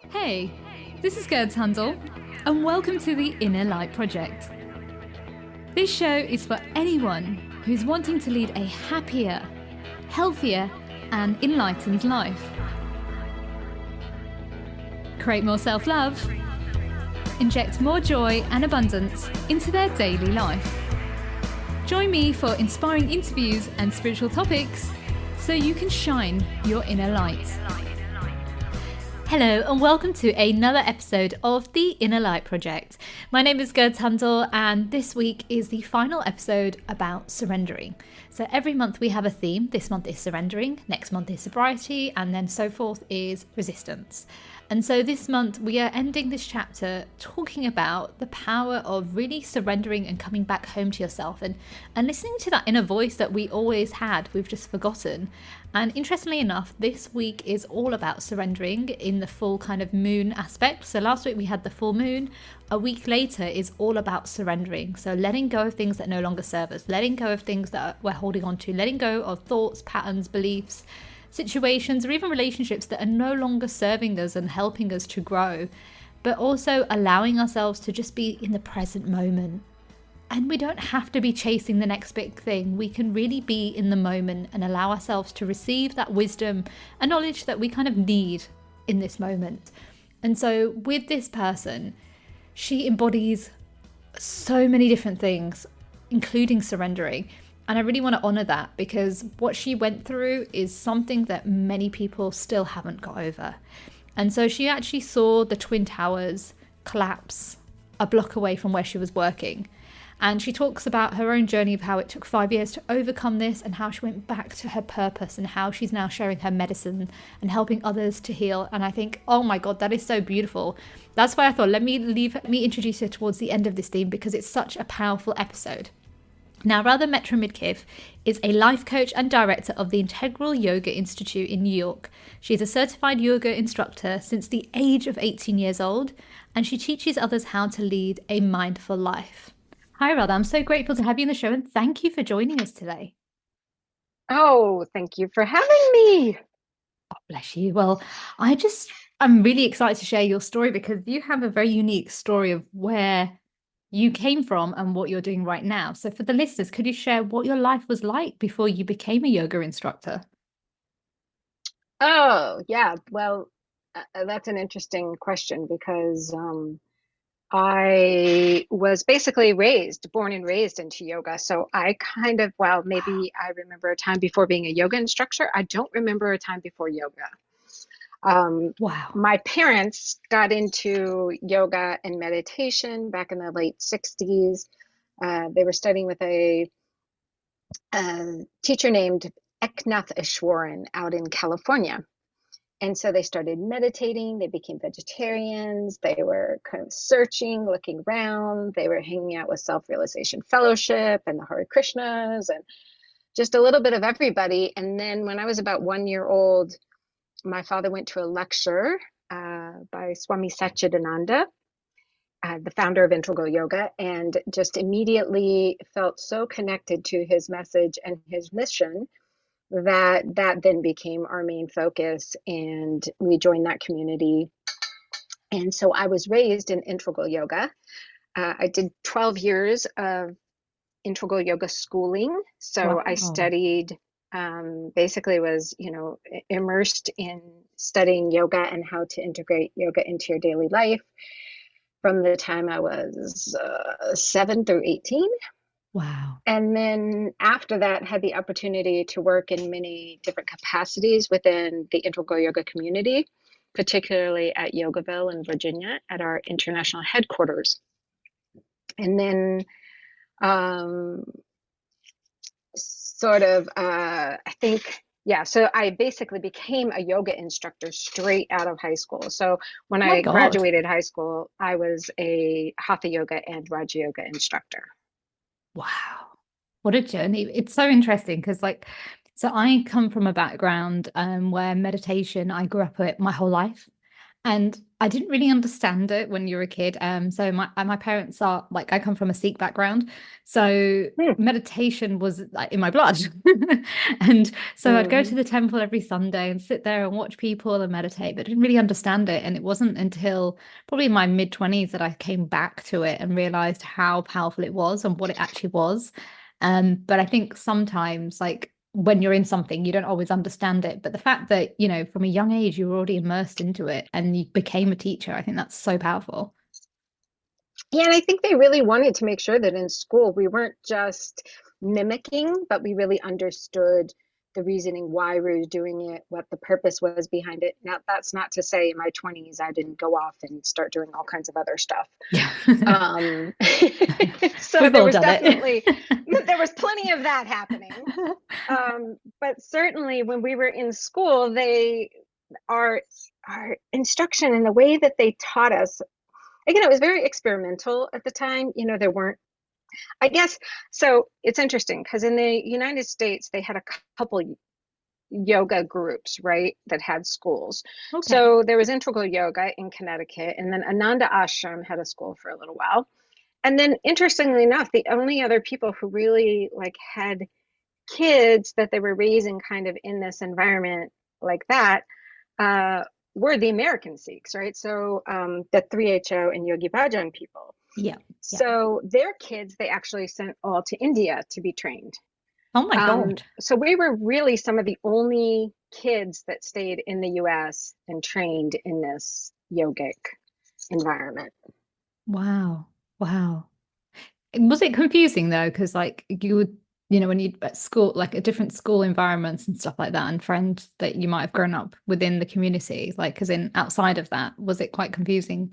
Hey, this is Gerd Handel, and welcome to the Inner Light Project. This show is for anyone who's wanting to lead a happier, healthier, and enlightened life. Create more self-love, inject more joy and abundance into their daily life. Join me for inspiring interviews and spiritual topics so you can shine your inner light. Hello and welcome to another episode of the Inner Light Project. My name is Gerd Handel and this week is the final episode about surrendering. So every month we have a theme. This month is surrendering, next month is sobriety, and then so forth is resistance. And so this month we are ending this chapter talking about the power of really surrendering and coming back home to yourself and listening to that inner voice that we always had, we've just forgotten. And interestingly enough, this week is all about surrendering in the full kind of moon aspect. So last week we had the full moon. A week later is all about surrendering. So letting go of things that no longer serve us, letting go of things that we're holding on to, letting go of thoughts, patterns, beliefs, situations, or even relationships that are no longer serving us and helping us to grow, but also allowing ourselves to just be in the present moment. And we don't have to be chasing the next big thing. We can really be in the moment and allow ourselves to receive that wisdom and knowledge that we kind of need in this moment. And so with this person, she embodies so many different things, including surrendering. And I really want to honor that because what she went through is something that many people still haven't got over. And so she actually saw the Twin Towers collapse a block away from where she was working. And she talks about her own journey of how it took 5 years to overcome this and how she went back to her purpose and how she's now sharing her medicine and helping others to heal. And I think, oh my God, that is so beautiful. That's why I thought, let me introduce her towards the end of this theme because it's such a powerful episode. Now, Radha Metro-Midkiff is a life coach and director of the Integral Yoga Institute in New York. She's a certified yoga instructor since the age of 18 years old, and she teaches others how to lead a mindful life. Hi, Radha. I'm so grateful to have you on the show, and thank you for joining us today. Oh, thank you for having me. Oh, bless you. Well, I'm really excited to share your story because you have a very unique story of where you came from and what you're doing right now. So for the listeners, could you share what your life was like before you became a yoga instructor? Oh, yeah. Well, that's an interesting question because I was basically born and raised into yoga. So well, maybe I remember a time before being a yoga instructor. I don't remember a time before yoga. Wow. My parents got into yoga and meditation back in the late 60s. They were studying with a teacher named Eknath Easwaran out in California. And so they started meditating, they became vegetarians, they were kind of searching, looking around, they were hanging out with Self-Realization Fellowship and the Hare Krishnas and just a little bit of everybody. And then when I was about 1 year old, my father went to a lecture by Swami Satchidananda, the founder of Integral Yoga, and just immediately felt so connected to his message and his mission that then became our main focus, and we joined that community. And so I was raised in integral yoga. I did 12 years of integral yoga schooling. So I Wow. studied, basically was, immersed in studying yoga and how to integrate yoga into your daily life from the time I was 7 through 18. Wow. And then after that, had the opportunity to work in many different capacities within the integral yoga community, particularly at Yogaville in Virginia at our international headquarters. And then I think, yeah, so I basically became a yoga instructor straight out of high school. So when Oh my I God. graduated high school, I was a Hatha yoga and Raja yoga instructor. Wow. What a journey. It's so interesting because so I come from a background where meditation, I grew up with my whole life. And I didn't really understand it when you were a kid. So my parents are like, I come from a Sikh background, so Hmm. meditation was like in my blood. And so I'd go to Mhm. the temple every Sunday and sit there and watch people and meditate, but didn't really understand it. And it wasn't until probably my mid-20s that I came back to it and realized how powerful it was and what it actually was. But I think sometimes, like when you're in something, you don't always understand it. But the fact that, from a young age, you were already immersed into it and you became a teacher, I think that's so powerful. Yeah, and I think they really wanted to make sure that in school we weren't just mimicking, but we really understood the reasoning why we were doing it, what the purpose was behind it. Now, that's not to say in my 20s I didn't go off and start doing all kinds of other stuff. Yeah. Um, so We've all done it. there was plenty of that happening. But certainly when we were in school, our instruction and the way that they taught us, again, it was very experimental at the time. There weren't, I guess, so it's interesting because in the United States, they had a couple yoga groups, right, that had schools. Okay. So there was Integral Yoga in Connecticut, and then Ananda Ashram had a school for a little while. And then interestingly enough, the only other people who really like had kids that they were raising kind of in this environment like that uh, were the American Sikhs, right? So the 3HO and Yogi Bhajan people. Yeah. Yeah. So their kids, they actually sent all to India to be trained. Oh my God. So we were really some of the only kids that stayed in the US and trained in this yogic environment. Wow. Wow. Was it confusing though? Because like you would, when you at school, like a different school environments and stuff like that, and friends that you might have grown up within the community, like as in outside of that, was it quite confusing?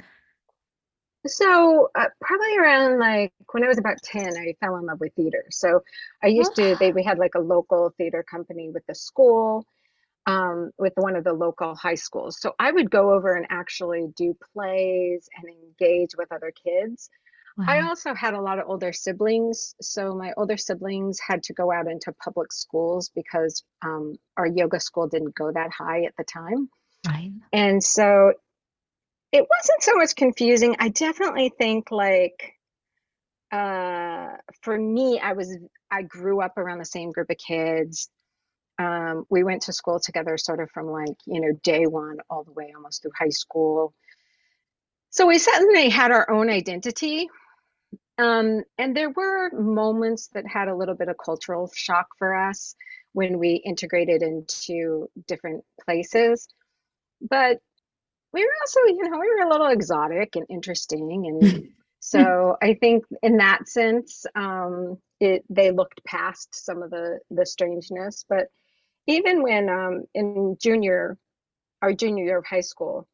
So probably around like when I was about 10, I fell in love with theater. So I used to, we had like a local theater company with the school, with one of the local high schools. So I would go over and actually do plays and engage with other kids. I Wow. also had a lot of older siblings. So my older siblings had to go out into public schools because our yoga school didn't go that high at the time. Right. And so it wasn't so much confusing. I definitely think like for me, I grew up around the same group of kids. We went to school together sort of from like, day one all the way almost through high school. So we suddenly had our own identity. And there were moments that had a little bit of cultural shock for us when we integrated into different places. But we were also, we were a little exotic and interesting. And so I think in that sense, they looked past some of the strangeness. But even when in our junior year of high school,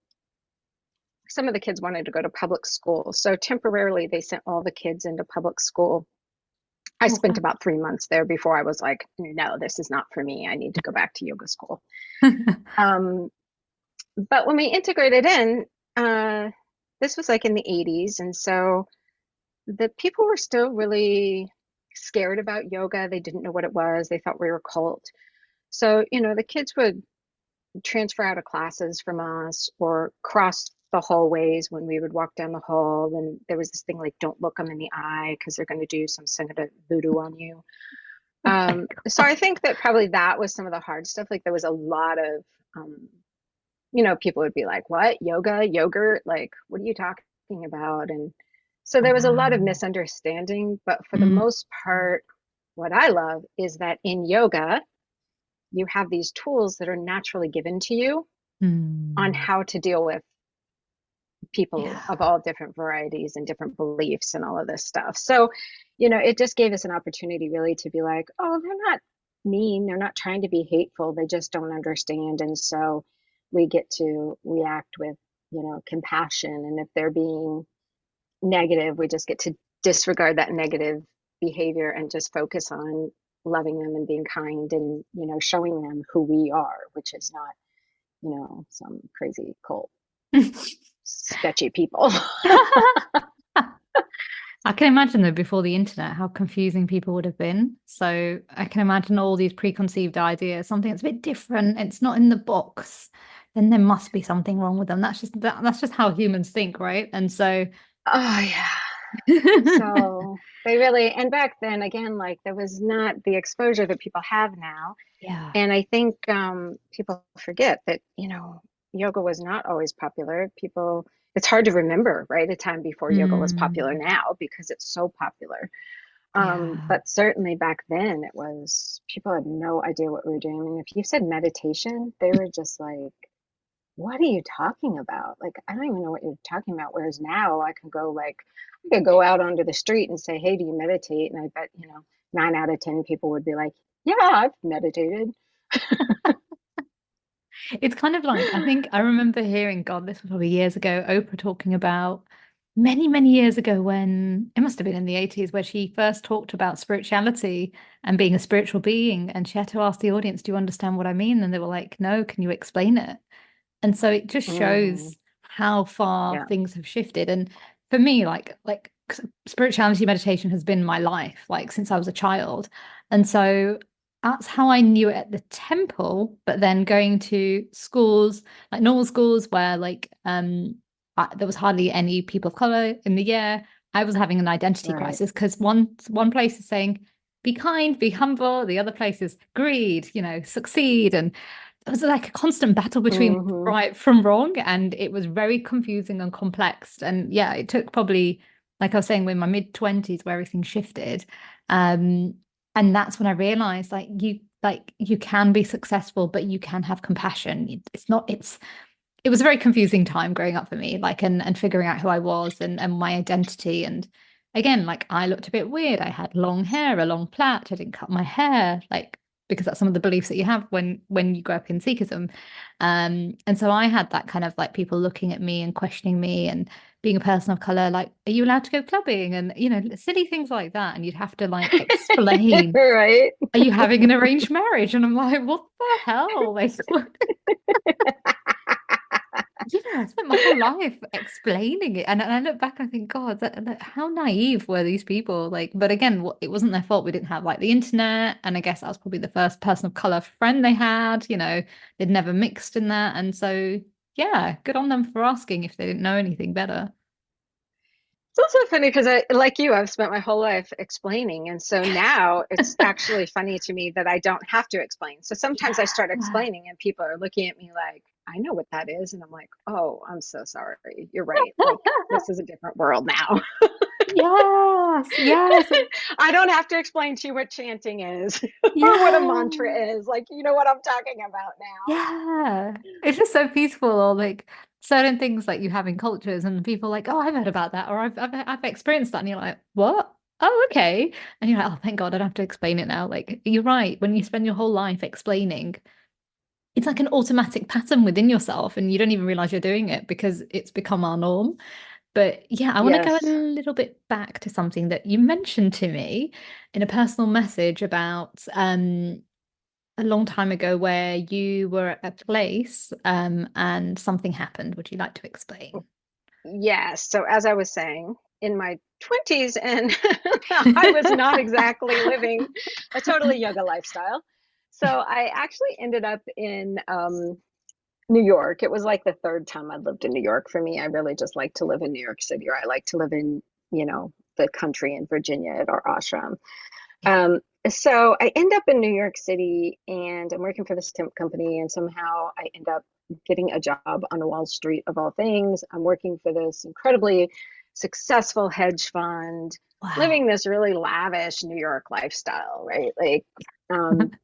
some of the kids wanted to go to public school. So temporarily they sent all the kids into public school. I Oh, spent about 3 months there before I was like, no, this is not for me. I need to go back to yoga school. wow. Um, but when we integrated in, this was like in the 80s. And so the people were still really scared about yoga. They didn't know what it was. They thought we were a cult. So, the kids would transfer out of classes from us or cross the hallways when we would walk down the hall. And there was this thing like, don't look them in the eye because they're going to do some kind of voodoo on you. Oh my So God. I think that probably that was some of the hard stuff. Like there was a lot of, people would be like, what, yoga, yogurt? Like, what are you talking about? And so there was a lot of Wow. misunderstanding. But for the Mm. most part, what I love is that in yoga, you have these tools that are naturally given to you on Mm. how to deal with people Yeah. of all different varieties and different beliefs and all of this stuff. So, it just gave us an opportunity really to be like, oh, they're not mean. They're not trying to be hateful. They just don't understand. And so we get to react with, compassion. And if they're being negative, we just get to disregard that negative behavior and just focus on loving them and being kind and, showing them who we are, which is not, some crazy cult sketchy people. I can imagine though, before the internet, how confusing people would have been. So I can imagine all these preconceived ideas, something that's a bit different. It's not in the box. then there must be something wrong with them. That's just how humans think, right? And so Oh yeah. So they really, and back then again, like there was not the exposure that people have now. yeah. And I think people forget that, yoga was not always popular. It's hard to remember, right? A time before yoga was popular Mm, now because it's so popular. yeah. But certainly back then people had no idea what we were doing. I mean, if you said meditation, they were just like, what are you talking about? Like, I don't even know what you're talking about. Whereas now I could go out onto the street and say, hey, do you meditate? And I bet, 9 out of 10 people would be like, yeah, I've meditated. It's kind of like, I think I remember hearing, God, this was probably years ago, Oprah talking about many, many years ago when it must have been in the 80s, where she first talked about spirituality and being a spiritual being. And she had to ask the audience, do you understand what I mean? And they were like, no, can you explain it? And so it just Mm, shows how far yeah. things have shifted. And for me, like spirituality meditation has been my life, like since I was a child. And so that's how I knew it at the temple, but then going to schools, like normal schools where there was hardly any people of color in the year, I was having an identity Right. crisis because one place is saying, be kind, be humble, the other place is greed, succeed. And it was like a constant battle between Hmm. right from wrong, and it was very confusing and complex. And yeah, it took probably, like I was saying, in my mid-20s where everything shifted. Um, and that's when I realized you can be successful, but you can have compassion. It was a very confusing time growing up for me, like and figuring out who I was and my identity. And again, like I looked a bit weird. I had long hair, a long plait. I didn't cut my hair, like because that's some of the beliefs that you have when you grow up in Sikhism. And so I had that kind of like people looking at me and questioning me and being a person of color, like, are you allowed to go clubbing? And silly things like that. And you'd have to like explain, Right. are you having an arranged marriage? And I'm like, what the hell? Like, yeah, I spent my whole life explaining it, and I look back and I think, God, how naive were these people? Like, but again, it wasn't their fault. We didn't have like the internet, and I guess that was probably the first person of color friend they had. They'd never mixed in that, and so yeah, good on them for asking if they didn't know anything better. It's also funny because like you, I've spent my whole life explaining. And so now it's actually funny to me that I don't have to explain. So sometimes I start Yeah. explaining and people are looking at me like, I know what that is. And I'm like, oh, I'm so sorry. You're right. Like, this is a different world now. Yes, yes, I don't have to explain to you what chanting is or what a mantra yeah. is. Like, you know what I'm talking about now. Yeah. It's just so peaceful, or like certain things like you have in cultures and people are like, oh, I've heard about that, or I've experienced that, and you're like, what? Oh, okay. And you're like, oh, thank God, I don't have to explain it now. Like, you're right. When you spend your whole life explaining, it's like an automatic pattern within yourself, and you don't even realize you're doing it because it's become our norm. But yeah, I want to go a Yes. little bit back to something that you mentioned to me in a personal message about a long time ago where you were at a place and something happened. Would you like to explain? Yes. So as I was saying, in my 20s, and I was not exactly living a totally yoga lifestyle. So I actually ended up in New York. It was like the third time I'd lived in New York. For me, I really just like to live in New York City, or I like to live in, the country in Virginia at our ashram. Yeah. Um, so I end up in New York City and I'm working for this temp company, and somehow I end up getting a job on Wall Street of all things. I'm working for this incredibly successful hedge fund, living Wow. this really lavish New York lifestyle, right? Like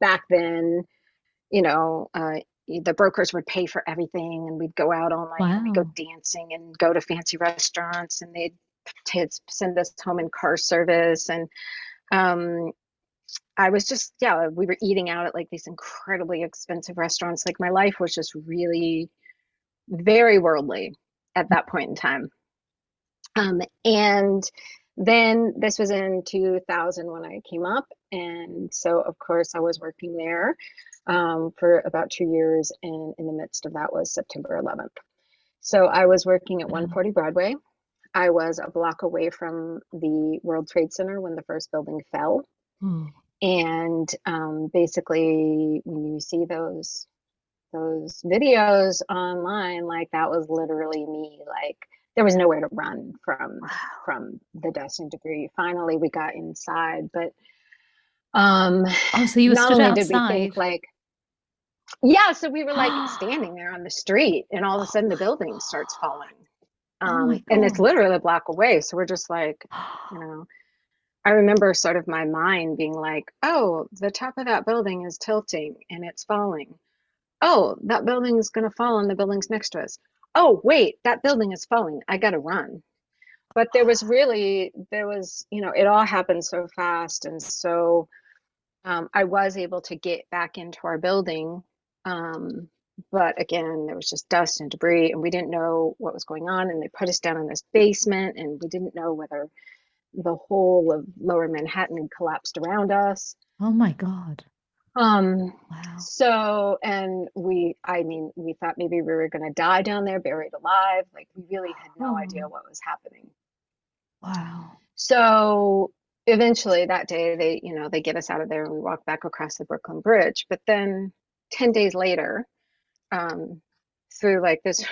back then, you know, uh, the brokers would pay for everything and we'd go out all night and we'd go Wow. dancing and go to fancy restaurants, and they'd send us home in car service. And um, I was just, yeah, we were eating out at like these incredibly expensive restaurants. Like my life was just really very worldly at that point in time. And then this was in 2000 when I came up. And so, of course, I was working there for about 2 years. And in the midst of that was September 11th. So I was working at Wow. 140 Broadway. I was a block away from the World Trade Center when the first building fell. Oh. And basically, when you see those those videos online, like that was literally me. Like there was nowhere to run from the dust and debris. Finally, we got inside, but um, Oh, so you were not stood only did we think outside. like, yeah, so we were like Oh standing there on the street, and all of a sudden the my building starts falling. God. Oh my And it's God. literally a block away. So we're just like, you know, I remember sort of my mind being like, oh, the top of that building is tilting and it's falling. Oh, that building is going to fall on the buildings next to us. Oh, wait, that building is falling. I got to run. But there was, it all happened so fast. And so I was able to get back into our building. Um, but again, there was just dust and debris, and we didn't know what was going on. And they put us down in this basement, and we didn't know whether the whole of lower Manhattan had collapsed around us. Oh my God. Um, Wow. so, and I mean, we thought maybe we were going to die down there, buried alive. Like, we really had no Oh, idea what was happening. wow. So, eventually that day, they get us out of there and we walk back across the Brooklyn Bridge. But then 10 days later, um, through like this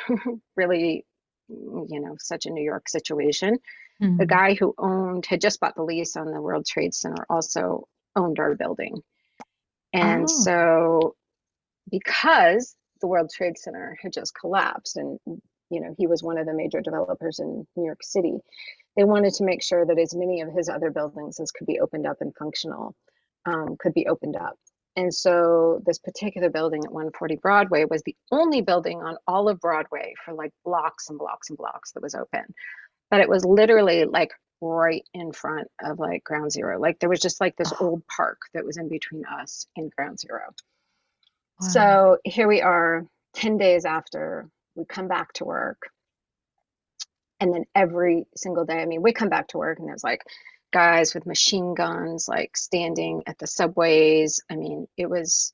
really, such a New York situation, the Mm. guy who had just bought the lease on the World Trade Center also owned our building. And Oh. so, because the World Trade Center had just collapsed and, he was one of the major developers in New York City, they wanted to make sure that as many of his other buildings as could be opened up and functional could be opened up. And so this particular building at 140 Broadway was the only building on all of Broadway for like blocks and blocks and blocks that was open. But it was literally like right in front of like ground zero. Like there was just like this Oh, old park that was in between us and ground zero. wow. So here we are 10 days after we come back to work. And then every single day, I mean, we come back to work and there's like guys with machine guns, like standing at the subways. I mean,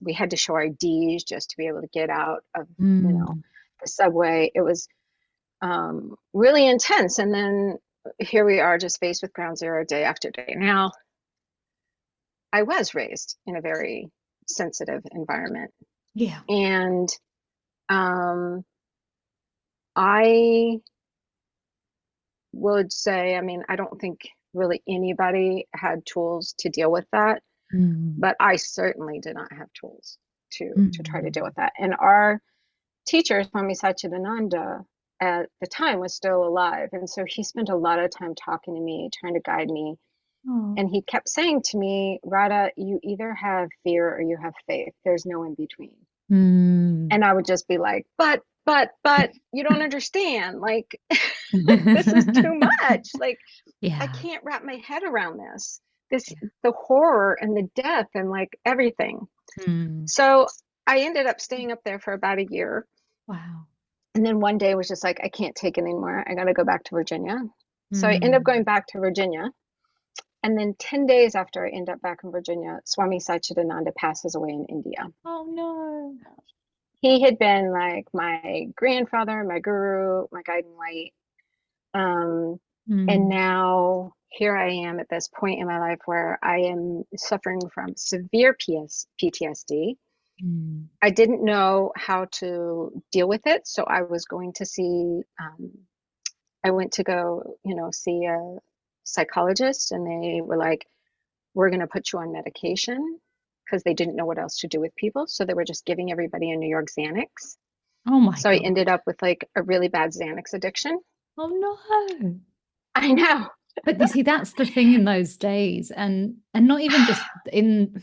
we had to show our Ds just to be able to get out of, Mm. the subway. It was really intense. And then here we are just faced with ground zero day after day. Now, I was raised in a very sensitive environment. Yeah. And um, I would say, I mean, I don't think really anybody had tools to deal with that, Mm. but I certainly did not have tools to try to Mm. deal with that. And our teacher, Swami Satchidananda, at the time was still alive. And so he spent a lot of time talking to me, trying to guide me. Oh. And he kept saying to me, Radha, you either have fear or you have faith. There's no in between. Mm. And I would just be like, but you don't understand. Like, this is too much. Like, I Yeah. can't wrap my head around this. The horror and the death and like everything. Mm. So I ended up staying up there for about a year. Wow. And then one day was just like, I can't take it anymore. I got to go back to Virginia. So I end up Mm. going back to Virginia. And then 10 days after I end up back in Virginia, Swami Satchidananda passes away in India. Oh no. He had been like my grandfather, my guru, my guiding light. Um, and Mm. now here I am at this point in my life where I am suffering from severe PTSD. Mm. I didn't know how to deal with it, so I was going to I went to go, see a psychologist, and they were like, we're going to put you on medication because they didn't know what else to do with people. So they were just giving everybody in New York Xanax. Oh my So I ended God. up with like a really bad Xanax addiction. Oh no. I know. But you see, that's the thing in those days, and not even just in,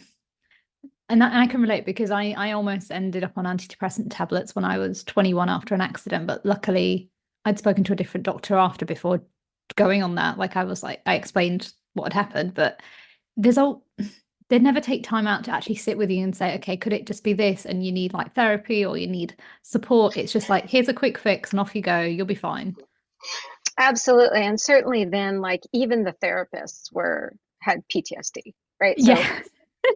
and I can relate because I almost ended up on antidepressant tablets when I was 21 after an accident, but luckily I'd spoken to a different doctor after before going on that. Like I was like, I explained what had happened, but there's all they'd never take time out to actually sit with you and say, okay, could it just be this? And you need like therapy or you need support. It's just like, here's a quick fix and off you go. You'll be fine. Absolutely. And certainly then, like, even the therapists had PTSD, right? So Yeah.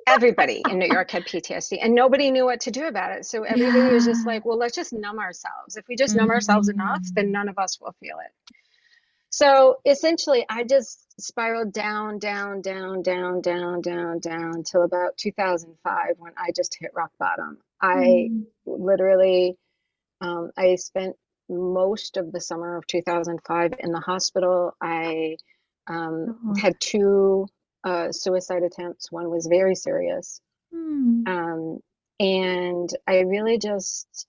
everybody in New York had PTSD and nobody knew what to do about it. So everybody was just Yeah. like, well, let's just numb ourselves. If we just numb ourselves enough, then Mm. none of us will feel it. So essentially, I just spiraled down, down till about 2005 when I just hit rock bottom. I Mm. literally, I spent most of the summer of 2005 in the hospital. I God. had two suicide attempts. One was very serious. Mm. Um, and I really just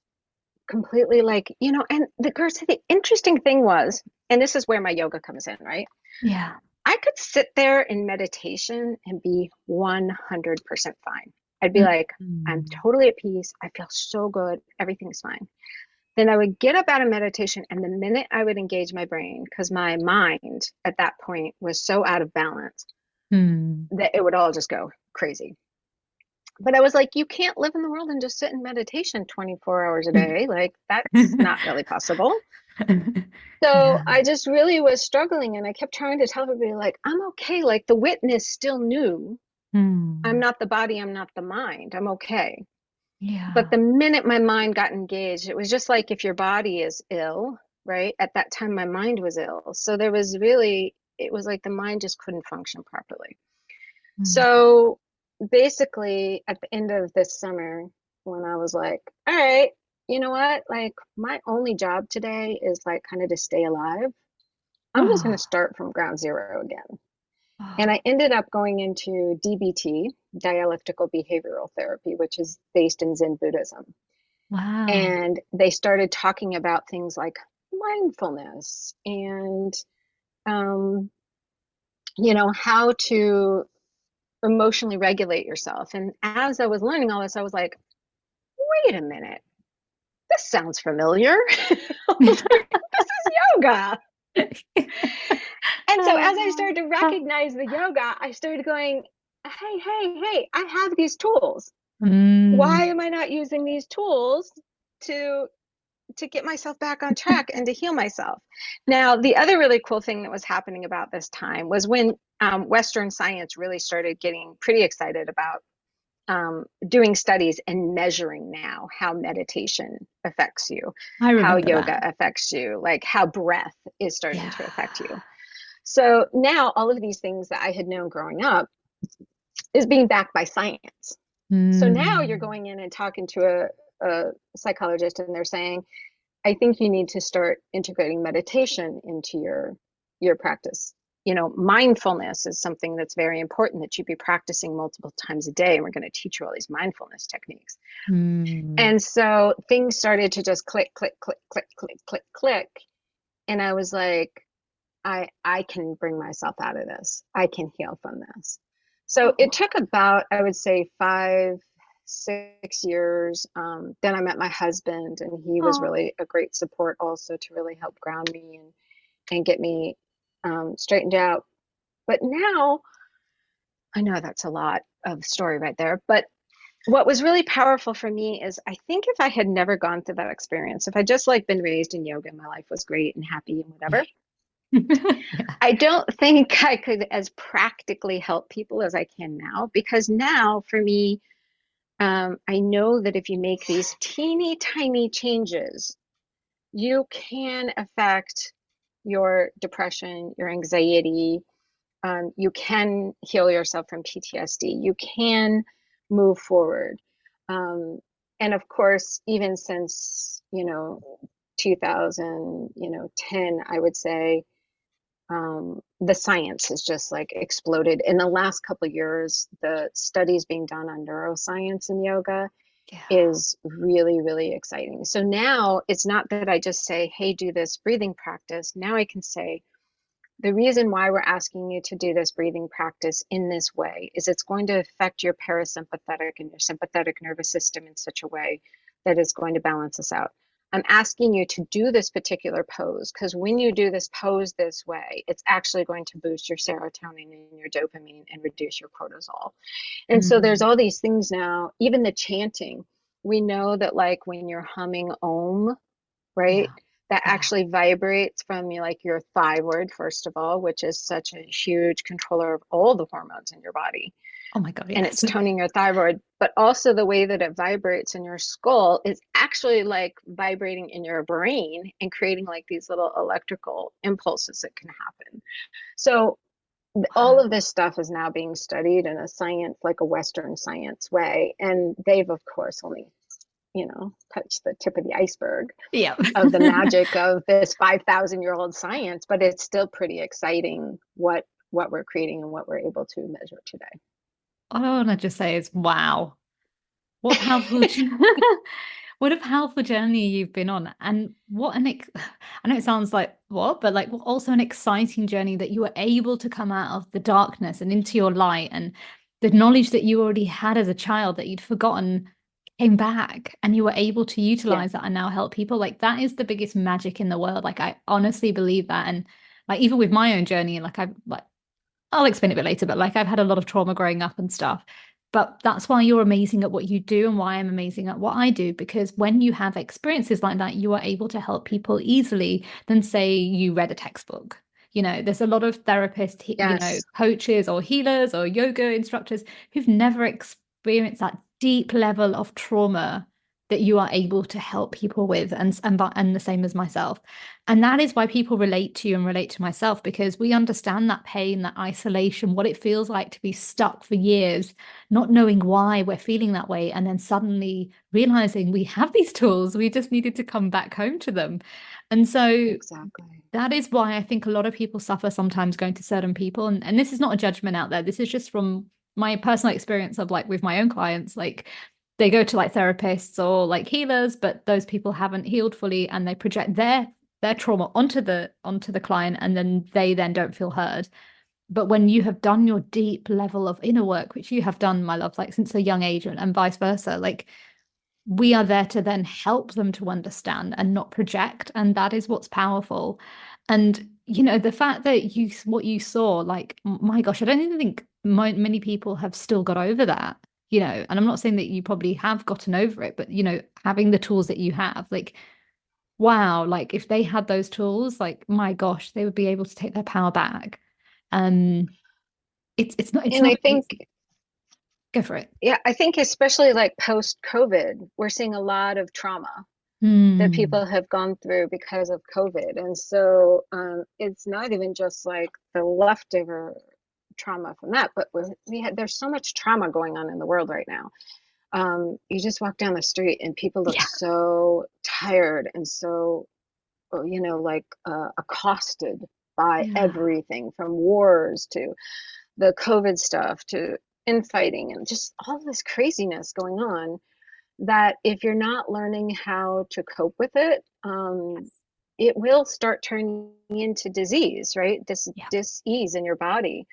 completely like, and the interesting thing was, and this is where my yoga comes in, right? Yeah. I could sit there in meditation and be 100% fine. I'd be like, I'm Mm. totally at peace. I feel so good. Everything's fine. Then I would get up out of meditation, and the minute I would engage my brain, because my mind at that point was so out of balance Mm. that it would all just go crazy. But I was like, you can't live in the world and just sit in meditation 24 hours a day. Like, that's not really possible. So Yeah. I just really was struggling, and I kept trying to tell everybody, like, I'm okay. Like, the witness still knew I'm Mm. not the body, I'm not the mind. I'm okay. But Yeah. the minute my mind got engaged, it was just like if your body is ill, right? At that time, my mind was ill. So there was really, it was like the mind just couldn't function properly. Mm. So basically, at the end of this summer, when I was like, all right, you know what? Like, my only job today is like kind of to stay alive. I'm just going to Oh. start from ground zero again. And I Oh. ended up going into DBT, dialectical behavioral therapy, which is based in Zen Buddhism. Wow. And they started talking about things like mindfulness and, um, how to emotionally regulate yourself. And as I was learning all this, I was like, wait a minute, this sounds familiar. I was like, this is yoga. And so as I started to recognize the yoga, I started going, hey, hey, hey, I have these tools. Why Mm. am I not using these tools to get myself back on track and to heal myself? Now, the other really cool thing that was happening about this time was when Western science really started getting pretty excited about doing studies and measuring now how meditation affects you, I how remember that. yoga affects you, like how breath is starting Yeah. to affect you. So now all of these things that I had known growing up is being backed by science. So now you're Mm. going in and talking to a psychologist, and they're saying, I think you need to start integrating meditation into your practice. Mindfulness is something that's very important that you be practicing multiple times a day. And we're going to teach you all these mindfulness techniques. Mm. And so things started to just click, click, click, click, click, click, click. And I was like, I can bring myself out of this. I can heal from this. So it Oh. took about, I would say, 5, 6 years. Then I met my husband, and he was Oh. really a great support also to really help ground me and get me straightened out. But now I know that's a lot of story right there. But what was really powerful for me is I think if I had never gone through that experience, if I just like been raised in yoga and my life was great and happy and whatever, Yeah. I don't think I could as practically help people as I can now, because now for me, I know that if you make these teeny tiny changes, you can affect your depression, your anxiety. You can heal yourself from PTSD. You can move forward. Um, and of course, even since, 2010, I would say the science has just like exploded. In the last couple of years, the studies being done on neuroscience and yoga Yeah. is really, really exciting. So now it's not that I just say, hey, do this breathing practice. Now I can say, the reason why we're asking you to do this breathing practice in this way is it's going to affect your parasympathetic and your sympathetic nervous system in such a way that is going to balance us out. I'm asking you to do this particular pose because when you do this pose this way, it's actually going to boost your serotonin and your dopamine and reduce your cortisol. And so there's Mm. all these things now, even the chanting. We know that like when you're humming Om, right? Yeah. That Yeah. actually vibrates from like your thyroid, first of all, which is such a huge controller of all the hormones in your body. Oh my God, And yes. it's toning your thyroid, but also the way that it vibrates in your skull is actually like vibrating in your brain and creating like these little electrical impulses that can happen. So all Wow. of this stuff is now being studied in a science, like a Western science way. And they've, of course, only touch the tip of the iceberg Yeah. of the magic of this 5,000-year-old science, but it's still pretty exciting what we're creating and what we're able to measure today. All I want to just say is, wow, what a powerful, what a powerful journey you've been on, and what an ex I know it sounds like what, but like also an exciting journey that you were able to come out of the darkness and into your light, and the knowledge that you already had as a child that you'd forgotten came back, and you were able to Yeah. utilize that and now help people. Like that is the biggest magic in the world. Like I honestly believe that, and like even with my own journey, like I've like I'll explain it a bit later, but like I've had a lot of trauma growing up and stuff. But that's why you're amazing at what you do and why I'm amazing at what I do. Because when you have experiences like that, you are able to help people easily than say you read a textbook. There's a lot of therapists, Yes. coaches or healers or yoga instructors who've never experienced that deep level of trauma that you are able to help people with, and the same as myself. And that is why people relate to you and relate to myself, because we understand that pain, that isolation, what it feels like to be stuck for years, not knowing why we're feeling that way, and then suddenly realizing we have these tools, we just needed to come back home to them. And so Exactly. that is why I think a lot of people suffer sometimes going to certain people. And this is not a judgment out there. This is just from my personal experience of like with my own clients, like they go to like therapists or like healers, but those people haven't healed fully and they project their trauma onto the client, and then they then don't feel heard. But when you have done your deep level of inner work, which you have done, my love, like since a young age, and vice versa, like we are there to then help them to understand and not project. And that is what's powerful. And the fact that what you saw, like my gosh, I don't even think many people have still got over that. And I'm not saying that you probably have gotten over it, but having the tools that you have, like wow, like if they had those tools, like my gosh, they would be able to take their power back. um it's And not I think, easy. Go for it. yeah, I think especially like post COVID, we're seeing a lot of trauma that Hmm. people have gone through because of COVID. And so it's not even just like the leftover trauma from that, but there's so much trauma going on in the world right now. You just walk down the street and people look Yeah. so tired and so, like accosted by Yeah. everything from wars to the COVID stuff to infighting and just all this craziness going on, that if you're not learning how to cope with it, it will start turning into disease, right? This Yeah. dis-ease in your body.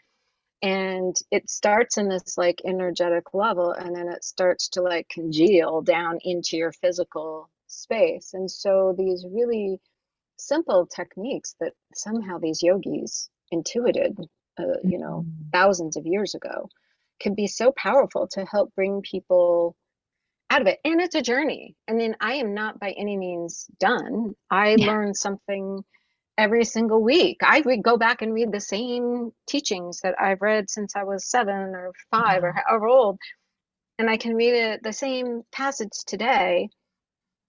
And it starts in this like energetic level, and then it starts to like congeal down into your physical space. And so these really simple techniques that somehow these yogis intuited, Mhm. thousands of years ago, can be so powerful to help bring people out of it. And it's a journey. I mean, I am not by any means done. I Yeah. learn something every single week. Go back and read the same teachings that I've read since I was 7 or 5 or Wow. however old, and I can read the same passage today.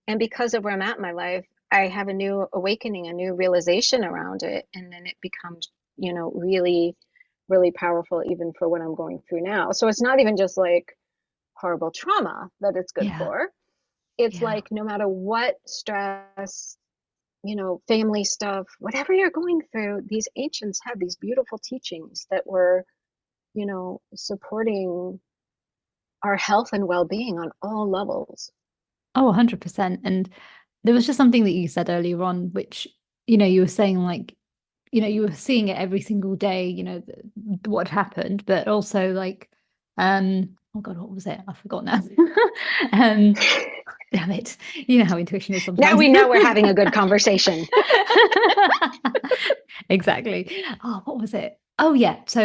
And because of where I'm at in my life, I have a new awakening, a new realization around it, and then it becomes, really, really powerful even for what I'm going through now. So it's not even just like horrible trauma that it's good Yeah. for. It's Yeah. like no matter what stress, family stuff, whatever you're going through, these ancients had these beautiful teachings that were, supporting our health and well-being on all levels. Oh, 100%. And there was just something that you said earlier on, which, you were saying like, you were seeing it every single day, what happened, but also like, oh God, what was it? I forgot now. um, Damn it. You know how intuition is Now sometimes. we know we're having a good conversation. Exactly. Oh, what was it? Oh yeah. So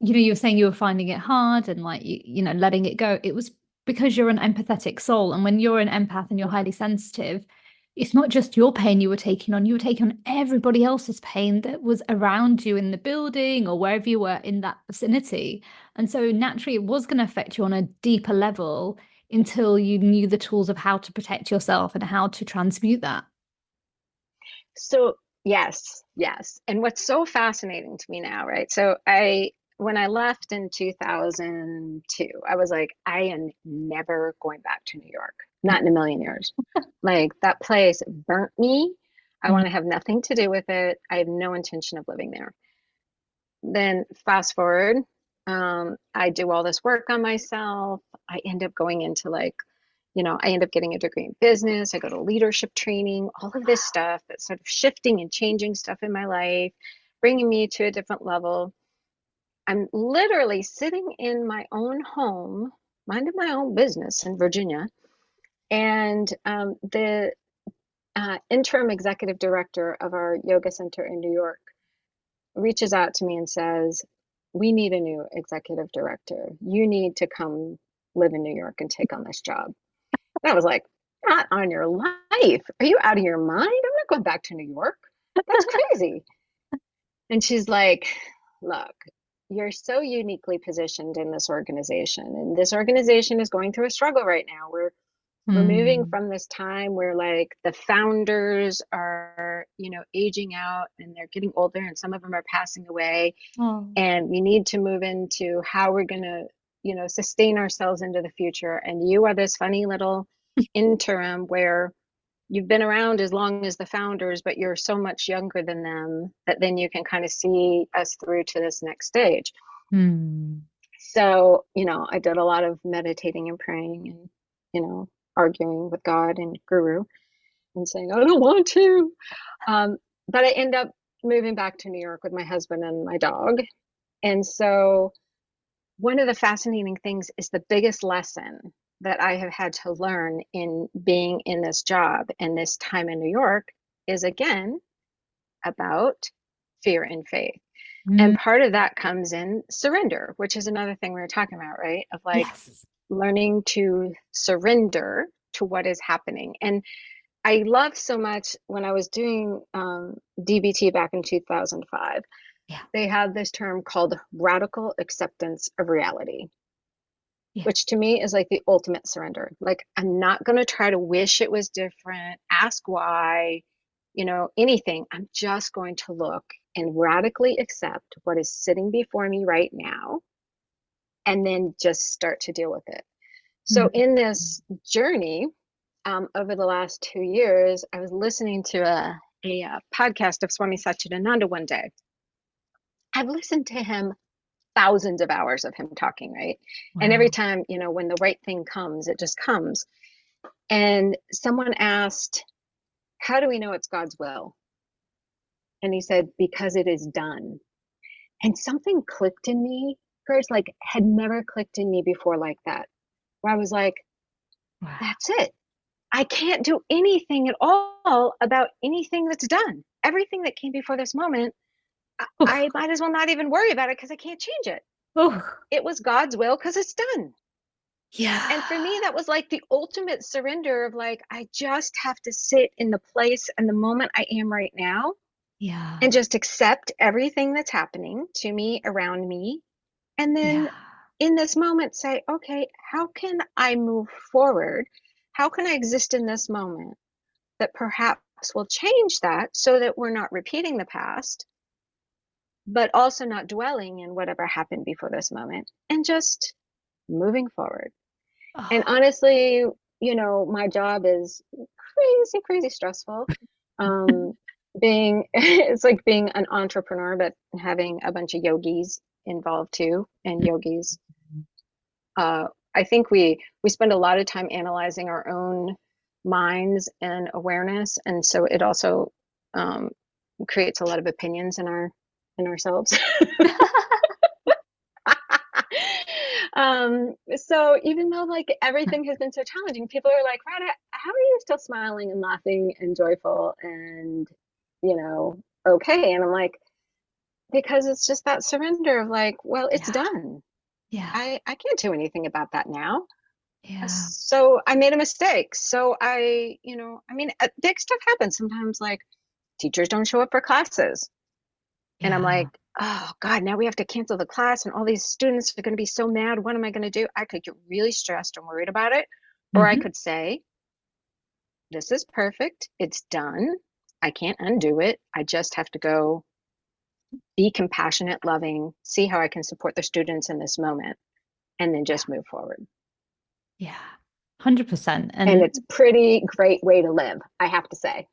you were saying you were finding it hard and like letting it go. It was because you're an empathetic soul, and when you're an empath and you're Yeah. highly sensitive, it's not just your pain you were taking on everybody else's pain that was around you in the building or wherever you were in that vicinity. And so naturally it was going to affect you on a deeper level until you knew the tools of how to protect yourself and how to transmute that. So, yes, yes. And what's so fascinating to me now, right? So, when I left in 2002, I was like, I am never going back to New York. not in a million years. Like that place burnt me. I want to have nothing to do with it. I have no intention of living there. Then fast forward, I do all this work on myself. I end up going into I end up getting a degree in business. I go to leadership training, all of this stuff that's sort of shifting and changing stuff in my life, bringing me to a different level. I'm literally sitting in my own home, minding my own business in Virginia. And the interim executive director of our yoga center in New York reaches out to me and says, "We need a new executive director. You need to come live in New York and take on this job." And I was like, "Not on your life. Are you out of your mind? I'm not going back to New York. That's crazy." And she's like, "Look, you're so uniquely positioned in this organization, and this organization is going through a struggle right now. We're moving from this time where like the founders are, aging out and they're getting older and some of them are passing away. Oh. And we need to move into how we're going to, sustain ourselves into the future. And you are this funny little interim where you've been around as long as the founders, but you're so much younger than them that then you can kind of see us through to this next stage." So, I did a lot of meditating and praying and, arguing with God and Guru and saying, "I don't want to." But I end up moving back to New York with my husband and my dog. And so one of the fascinating things is the biggest lesson that I have had to learn in being in this job and this time in New York is again about fear and faith. And part of that comes in surrender, which is another thing we were talking about, right? Of like learning to surrender to what is happening. And I love so much when I was doing DBT back in 2005, they had this term called radical acceptance of reality, which to me is like the ultimate surrender. Like, I'm not going to try to wish it was different, ask why, anything. I'm just going to look and radically accept what is sitting before me right now and then just start to deal with it. So in this journey, over the last 2 years, I was listening to a podcast of Swami Satchidananda one day. I've listened to him thousands of hours of him talking, right? Wow. And every time, when the right thing comes, it just comes. And someone asked, "How do we know it's God's will?" And he said, "Because it is done." And something clicked in me, first, like had never clicked in me before like that, where I was like, wow, that's it. I can't do anything at all about anything that's done. Everything that came before this moment, I might as well not even worry about it because I can't change it. It was God's will because it's done. Yeah. And for me, that was like the ultimate surrender of like, I just have to sit in the place and the moment I am right now. Yeah. And just accept everything that's happening to me, around me. And then in this moment say, okay, how can I move forward? How can I exist in this moment that perhaps will change that so that we're not repeating the past, but also not dwelling in whatever happened before this moment and just moving forward. And honestly, my job is crazy, crazy stressful. It's like being an entrepreneur, but having a bunch of yogis involved too. And yogis, I think we spend a lot of time analyzing our own minds and awareness. And so it also creates a lot of opinions in ourselves. So even though like everything has been so challenging, people are like, "Radha, how are you still smiling and laughing and joyful and, okay?" And I'm like, because it's just that surrender of like, well, it's done. Yeah. I can't do anything about that now. Yeah. So I made a mistake. So big stuff happens sometimes, like teachers don't show up for classes. And I'm like, oh God, now we have to cancel the class and all these students are going to be so mad. What am I going to do? I could get really stressed and worried about it. Or I could say, this is perfect. It's done. I can't undo it. I just have to go be compassionate, loving, see how I can support the students in this moment, and then just move forward. Yeah. 100%. And And it's pretty great way to live, I have to say.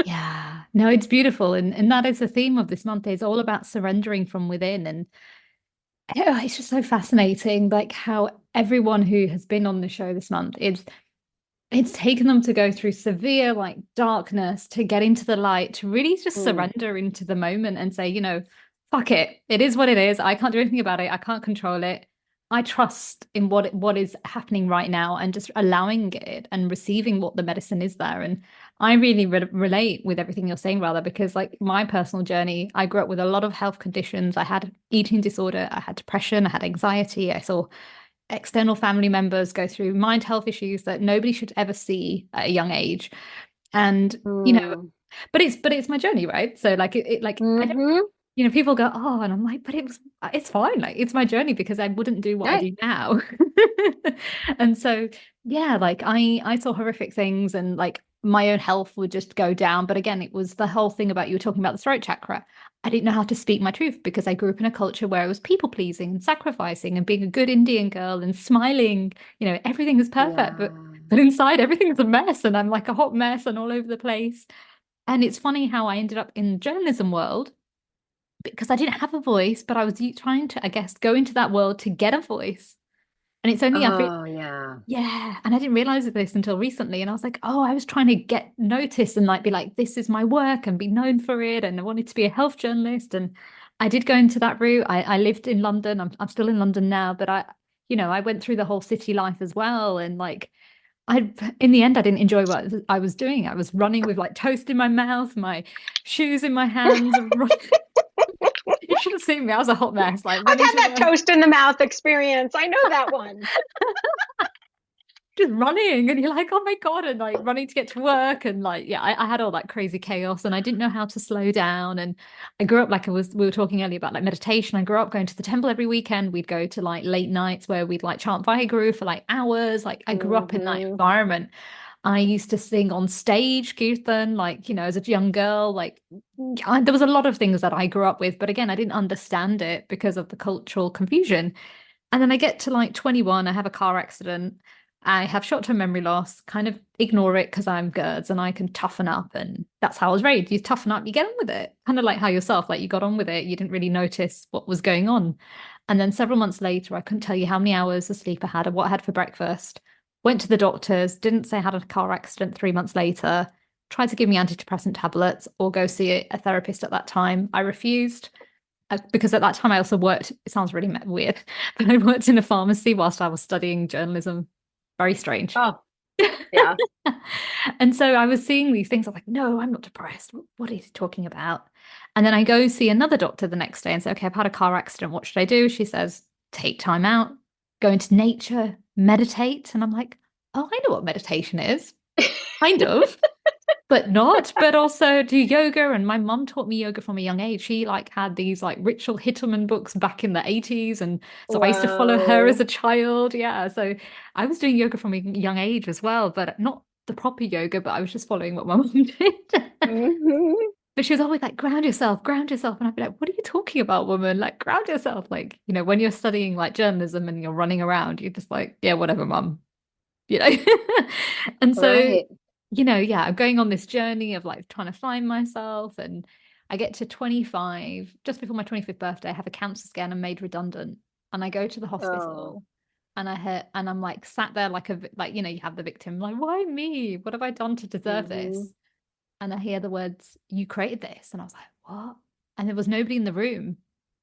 yeah, no, it's beautiful. And that is the theme of this month. It's all about surrendering from within. And oh, it's just so fascinating, like how everyone who has been on the show this month, it's taken them to go through severe like darkness to get into the light, to really just Mm, surrender into the moment and say, fuck it. It is what it is. I can't do anything about it. I can't control it. I trust in what is happening right now and just allowing it and receiving what the medicine is there. And I really relate with everything you're saying, rather, because like my personal journey, I grew up with a lot of health conditions. I had eating disorder, I had depression, I had anxiety. I saw external family members go through mind health issues that nobody should ever see at a young age. And, mm, but it's my journey, right? So like like I don't, mm-hmm. people go, oh, and I'm like, but it's fine. Like it's my journey because I wouldn't do what I Right. do now. And so, yeah, like I saw horrific things and like my own health would just go down. But again, it was the whole thing about you were talking about the throat chakra. I didn't know how to speak my truth because I grew up in a culture where it was people pleasing and sacrificing and being a good Indian girl and smiling. Everything is perfect, but Yeah. inside everything's a mess and I'm like a hot mess and all over the place. And it's funny how I ended up in the journalism world because I didn't have a voice, but I was trying to, I guess, go into that world to get a voice. And it's only after, Oh, yeah. yeah, and I didn't realize this until recently. And I was like, oh, I was trying to get noticed and like be like, this is my work and be known for it. And I wanted to be a health journalist. And I did go into that route. I lived in London. I'm still in London now, but I went through the whole city life as well. And like, in the end, I didn't enjoy what I was doing. I was running with like toast in my mouth, my shoes in my hands. You should have seen me. I was a hot mess, like I've running had to that work, toast in the mouth experience. I know that one. just running. And you're like, oh my God, and like running to get to work. And like, yeah, I had all that crazy chaos and I didn't know how to slow down. And I grew up like we were talking earlier about like meditation. I grew up going to the temple every weekend. We'd go to like late nights where we'd like chant Vaheguru for like hours. Like I grew up in that Hmm. environment. I used to sing on stage, Kirtan, like, as a young girl. Like, there was a lot of things that I grew up with. But again, I didn't understand it because of the cultural confusion. And then I get to like 21, I have a car accident. I have short-term memory loss, kind of ignore it because I'm GERDS and I can toughen up. And that's how I was raised. You toughen up, you get on with it. Kind of like how yourself, like you got on with it. You didn't really notice what was going on. And then several months later, I couldn't tell you how many hours of sleep I had or what I had for breakfast. Went to the doctors, didn't say I had a car accident 3 months later, tried to give me antidepressant tablets or go see a therapist at that time. I refused because at that time I also worked, it sounds really weird, but I worked in a pharmacy whilst I was studying journalism. Very strange. Oh, yeah. And so I was seeing these things. I'm like, no, I'm not depressed. What is he talking about? And then I go see another doctor the next day and say, okay, I've had a car accident. What should I do? She says, take time out, go into nature, meditate. And I'm like, oh, I know what meditation is. Kind of, but not, but also do yoga. And my mum taught me yoga from a young age. She like had these like Rachel Hitterman books back in the 80s. And so I used to follow her as Whoa. a child. Yeah. So I was doing yoga from a young age as well, but not the proper yoga, but I was just following what my mum did. Hmm. But she was always like, ground yourself, ground yourself. And I'd be like, what are you talking about, woman? Like, ground yourself. Like, when you're studying like journalism and you're running around, you're just like, yeah, whatever, mum. you know and so Right. yeah, I'm going on this journey of like trying to find myself. And I get to 25, just before my 25th birthday. I have a cancer scan and made redundant, and I go to the Oh. hospital. And I'm like sat there like you have the victim, like, why me? What have I done to deserve Hmm. this? And I hear the words, you created this. And I was like, what? And there was nobody in the room.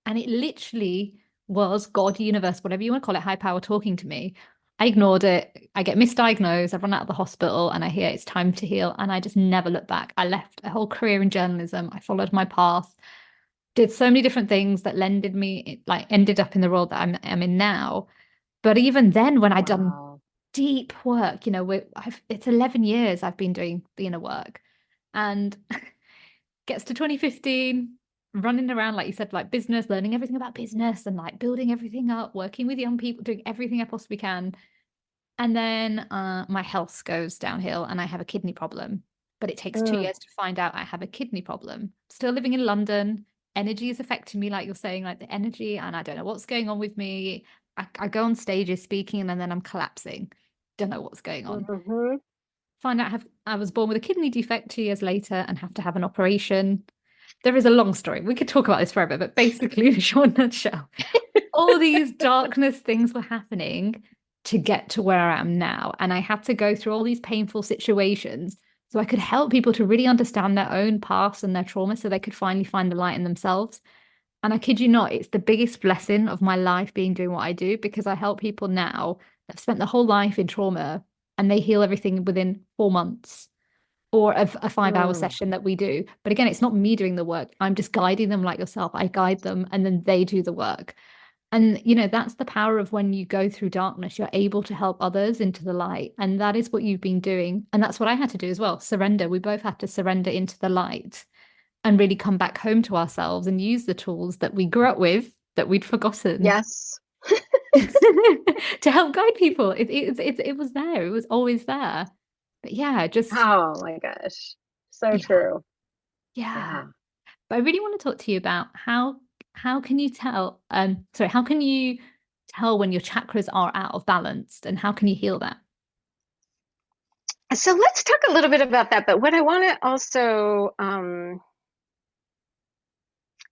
And it literally was God, universe, whatever you want to call it, high power talking to me. I ignored it. I get misdiagnosed. I run out of the hospital and I hear it's time to heal. And I just never look back. I left a whole career in journalism. I followed my path, did so many different things that lended me, like ended up in the role that I'm in now. But even then, when I'd done Wow. deep work, it's 11 years I've been doing the inner work. And gets to 2015, running around, like you said, like business, learning everything about business and like building everything up, working with young people, doing everything I possibly can. And then my health goes downhill and I have a kidney problem. But it takes 2 years Mm. to find out I have a kidney problem. Still living in London. Energy is affecting me, like you're saying, like the energy, and I don't know what's going on with me. I go on stages speaking and then I'm collapsing. don't know what's going on. Hmm. Find out I was born with a kidney defect 2 years later and have to have an operation. There is a long story. We could talk about this forever, but basically, in a short nutshell, all these darkness things were happening to get to where I am now. And I had to go through all these painful situations so I could help people to really understand their own past and their trauma so they could finally find the light in themselves. And I kid you not, it's the biggest blessing of my life being doing what I do because I help people now that have spent their whole life in trauma and they heal everything within 4 months or a 5 hour Mm. session that we do. But again, it's not me doing the work. I'm just guiding them like yourself. I guide them and then they do the work. And, that's the power of when you go through darkness, you're able to help others into the light. And that is what you've been doing. And that's what I had to do as well. Surrender. We both had to surrender into the light and really come back home to ourselves and use the tools that we grew up with that we'd forgotten Yes. to help guide people. It was there. It was always there. But yeah, just, Oh my gosh. So yeah, true. yeah. Yeah. But I really want to talk to you about how can you tell sorry, how can you tell when your chakras are out of balance and how can you heal that? So let's talk a little bit about that. But what I want to also,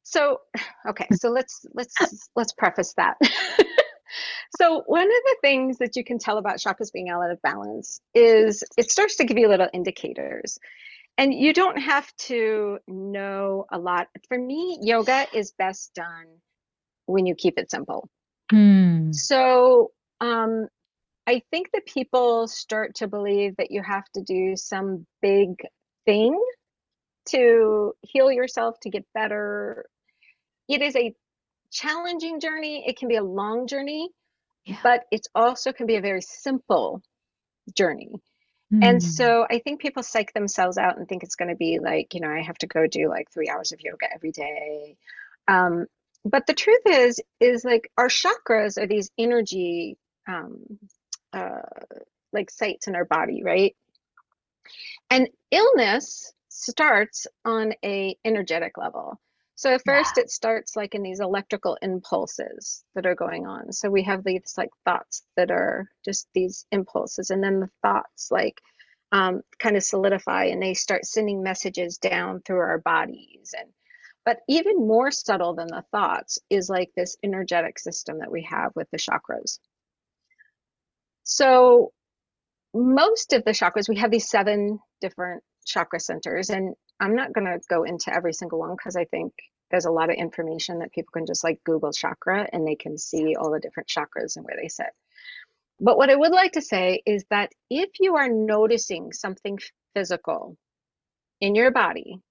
so okay, so let's preface that. So one of the things that you can tell about chakras being out of balance is it starts to give you little indicators. And you don't have to know a lot. For me, yoga is best done when you keep it simple. Hmm. So I think that people start to believe that you have to do some big thing to heal yourself, to get better. It is a challenging journey. It can be a long journey, Yeah. but it also can be a very simple journey. And Hmm. so I think people psych themselves out and think it's going to be like, I have to go do like 3 hours of yoga every day. Um, but the truth is like our chakras are these energy, um, uh, like sites in our body, right? And illness starts on a energetic level. So first Yeah. it starts like in these electrical impulses that are going on. So we have these like thoughts that are just these impulses, and then the thoughts like kind of solidify and they start sending messages down through our bodies. And but even more subtle than the thoughts is like this energetic system that we have with the chakras. So most of the chakras, we have these 7 different chakra centers, and I'm not going to go into every single one because I think there's a lot of information that people can just like Google chakra and they can see all the different chakras and where they sit. But what I would like to say is that if you are noticing something physical in your body,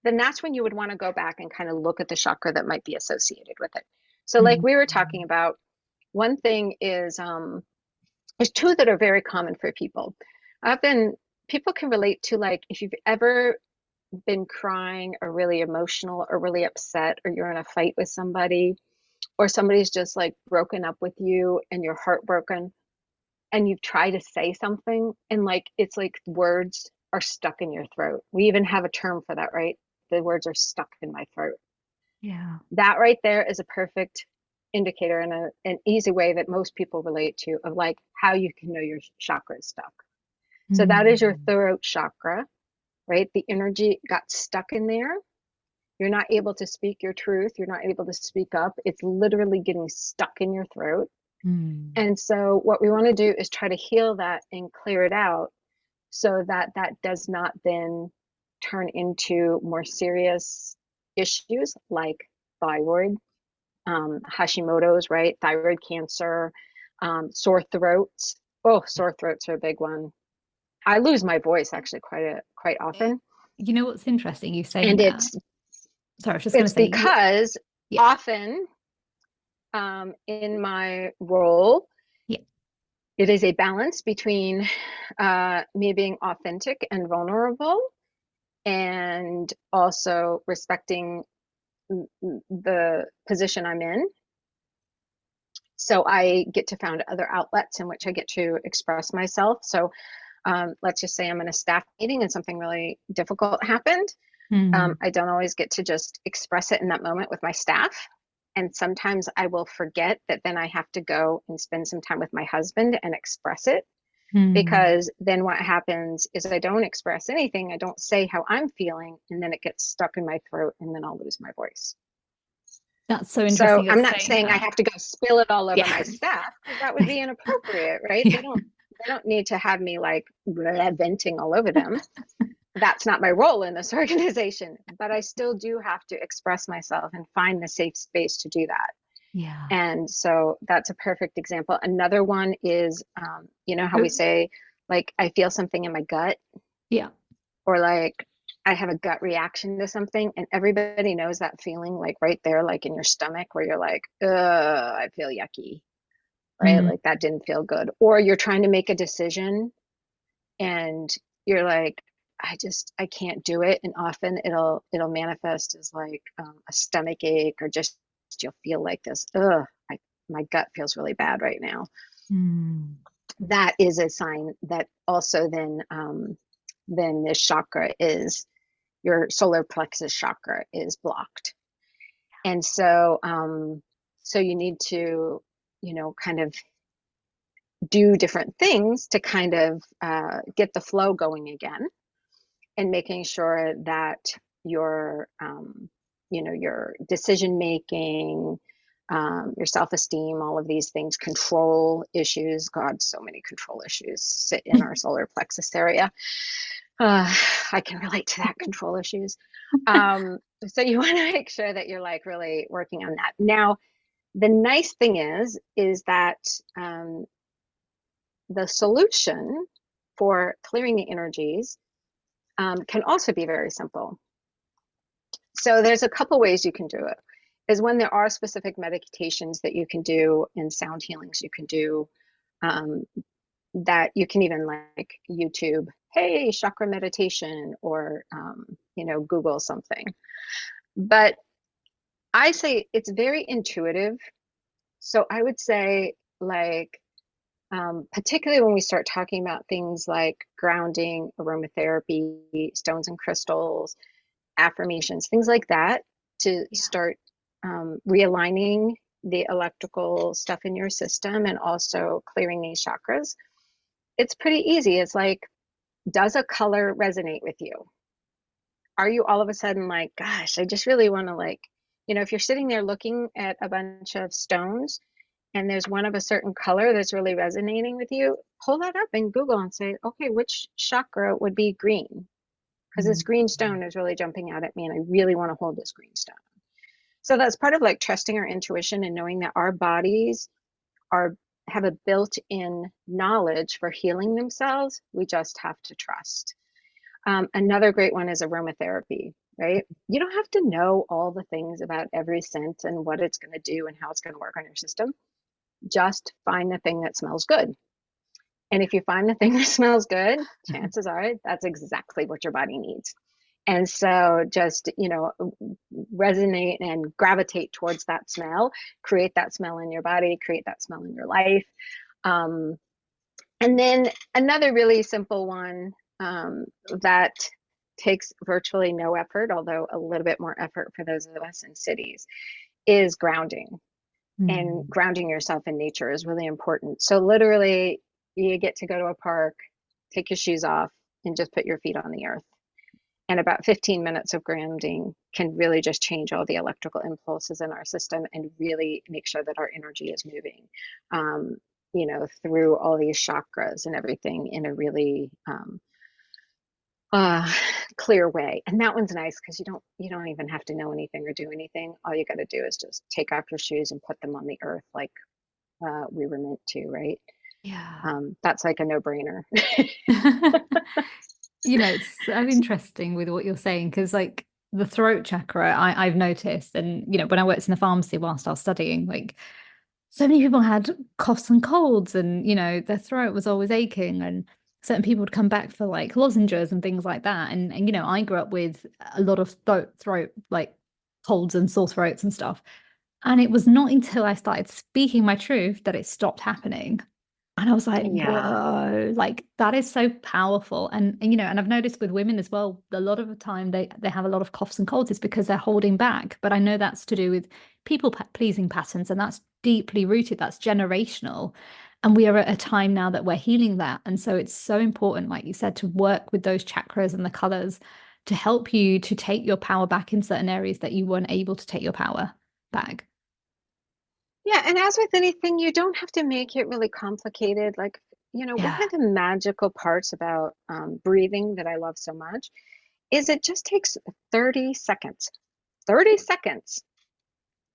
then that's when you would want to go back and kind of look at the chakra that might be associated with it. So, like Hmm. we were talking about, one thing is there's 2 that are very common for people. Often people can relate to like if you've ever been crying or really emotional or really upset or you're in a fight with somebody or somebody's just like broken up with you and you're heartbroken and you try to say something and like it's like words are stuck in your throat. We even have a term for that, right? The words are stuck in my throat. Yeah. That right there is a perfect indicator and an easy way that most people relate to of like how you can know your chakra is stuck. So that is your Hmm. throat chakra, right? The energy got stuck in there. You're not able to speak your truth. You're not able to speak up. It's literally getting stuck in your throat. Hmm. And so what we want to do is try to heal that and clear it out so that that does not then turn into more serious issues like thyroid, Hashimoto's, right? Thyroid cancer, sore throats. Oh, sore throats are a big one. I lose my voice actually quite often, You know what's interesting? You saying and that. Sorry, I was just going it's to say, you, because yeah, often in my role, yeah, it is a balance between me being authentic and vulnerable, and also respecting the position I'm in. So I get to find other outlets in which I get to express myself. So let's just say I'm in a staff meeting and something really difficult happened. hmm, I don't always get to just express it in that moment with my staff. And sometimes I will forget that then I have to go and spend some time with my husband and express it. Hmm. because then what happens is I don't express anything. I don't say how I'm feeling, and then it gets stuck in my throat, and then I'll lose my voice. That's so So interesting you're I'm not saying saying I that. have to go spill it all over Yeah. my staff because that would be inappropriate, right? Yeah. They don't need to have me like venting all over them. That's not my role in this organization, but I still do have to express myself and find the safe space to do that. Yeah. And so that's a perfect example. Another one is, you know how we say, like, I feel something in my gut, Yeah. or like I have a gut reaction to something, and everybody knows that feeling, like right there, like in your stomach, where you're like, ugh, I feel yucky, right? Mm. Like that didn't feel good. Or you're trying to make a decision and you're like, I can't do it. And often it'll manifest as like a stomach ache, or just you'll feel like this, ugh, my gut feels really bad right now. Mm. That is a sign that also then this chakra is, your solar plexus chakra is blocked. And so you need to, kind of do different things to kind of get the flow going again, and making sure that your, your decision making, your self-esteem, all of these things, control issues. God, so many control issues sit in our solar plexus area. Uh, I can relate to that, control issues. So you want to make sure that you're like really working on that. Now, the nice thing is that the solution for clearing the energies can also be very simple. So there's a couple ways you can do it. Is when there are specific meditations that you can do and sound healings you can do, um, that you can even like YouTube, hey, chakra meditation, or Google something. But I say it's very intuitive. So I would say, like, particularly when we start talking about things like grounding, aromatherapy, stones and crystals, affirmations, things like that, to Yeah. start realigning the electrical stuff in your system and also clearing these chakras. It's pretty easy. It's like, does a color resonate with you? Are you all of a sudden like, gosh, I just really want to, like, if you're sitting there looking at a bunch of stones and there's one of a certain color that's really resonating with you, pull that up in Google and say, okay, which chakra would be green? Because this Mm. green stone is really jumping out at me and I really want to hold this green stone. So that's part of like trusting our intuition and knowing that our bodies are have a built-in knowledge for healing themselves. We just have to trust. Another great one is aromatherapy, right? You don't have to know all the things about every scent and what it's going to do and how it's going to work on your system. Just find the thing that smells good. And if you find the thing that smells good, chances are that's exactly what your body needs. And so just, resonate and gravitate towards that smell, create that smell in your body, create that smell in your life. Um, and then another really simple one, that takes virtually no effort, although a little bit more effort for those of us in cities, is grounding. And Mm. grounding yourself in nature is really important. So literally, you get to go to a park, take your shoes off, and just put your feet on the earth. And about 15 minutes of grounding can really just change all the electrical impulses in our system and really make sure that our energy is moving, through all these chakras and everything in a really uh, clear way. And that one's nice because you don't even have to know anything or do anything. All you got to do is just take off your shoes and put them on the earth, like we were meant to, right? Yeah. That's like a no-brainer. It's so interesting with what you're saying because, like, the throat chakra, I've noticed, and when I worked in the pharmacy whilst I was studying, like, so many people had coughs and colds, and their throat was always aching, and certain people would come back for like lozenges and things like that, and I grew up with a lot of throat like colds and sore throats and stuff, and it was not until I started speaking my truth that it stopped happening. And I was like, Yeah. whoa, like that is so powerful. And I've noticed with women as well, a lot of the time they have a lot of coughs and colds is because they're holding back. But I know that's to do with people pleasing patterns, and that's deeply rooted, that's generational. And we are at a time now that we're healing that. And so it's so important, like you said, to work with those chakras and the colors to help you to take your power back in certain areas that you weren't able to take your power back. Yeah, and as with anything, you don't have to make it really complicated. Like, one Yeah. of the magical parts about breathing that I love so much is it just takes 30 seconds, 30 seconds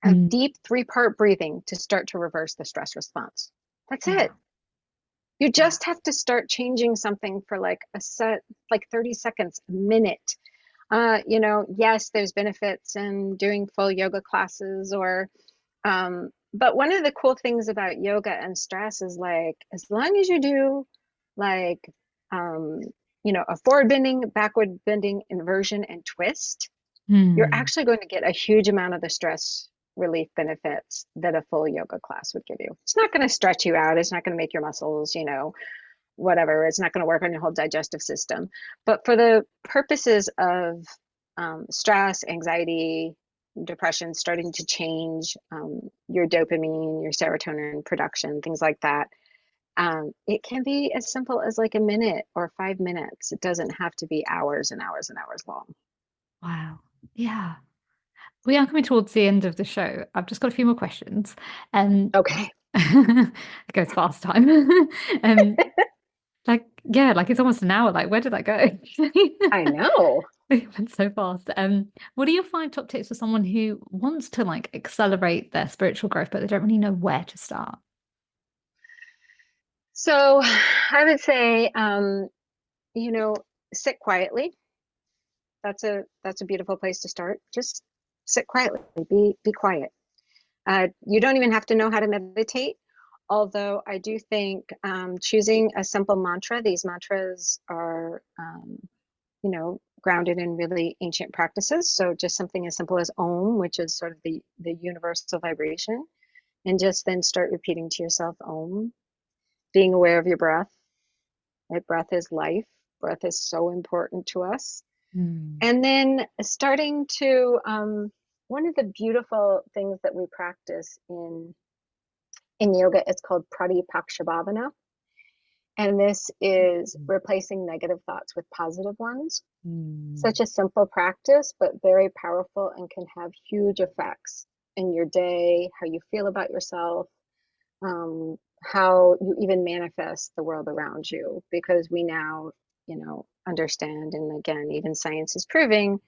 of Mm, deep three-part breathing to start to reverse the stress response. That's yeah. it. You Yeah. just have to start changing something for like a set, like 30 seconds, a minute. Yes, there's benefits in doing full yoga classes but one of the cool things about yoga and stress is like, as long as you do like, um, a forward bending, backward bending, inversion, and twist, you're Mm, actually going to get a huge amount of the stress relief benefits that a full yoga class would give you. It's not going to stretch you out. It's not going to make your muscles, whatever. It's not going to work on your whole digestive system. But for the purposes of stress, anxiety, depression starting to change your dopamine, your serotonin production, things like that. It can be as simple as like a minute or 5 minutes. It doesn't have to be hours and hours and hours long. wow. Yeah. We are coming towards the end of the show. I've just got a few more questions. And Okay. it goes fast time. Um, yeah, like it's almost an hour. Like, where did that go? I know. It went so fast. What are your 5 top tips for someone who wants to like accelerate their spiritual growth, but they don't really know where to start? So I would say, you know, sit quietly. That's a beautiful place to start. Just sit quietly. Be quiet. You don't even have to know how to meditate. Although I do think choosing a simple mantra, these mantras are, grounded in really ancient practices. So just something as simple as Om, which is sort of the universal vibration, and just then start repeating to yourself Om, being aware of your breath. Right? Breath is life. Breath is so important to us. Mm. And then starting to, one of the beautiful things that we practice in yoga, it's called Pratipakshabhavana. And this is replacing negative thoughts with positive ones. Mm. Such a simple practice, but very powerful and can have huge effects in your day, how you feel about yourself, how you even manifest the world around you. Because we now, understand, and again, even science is proving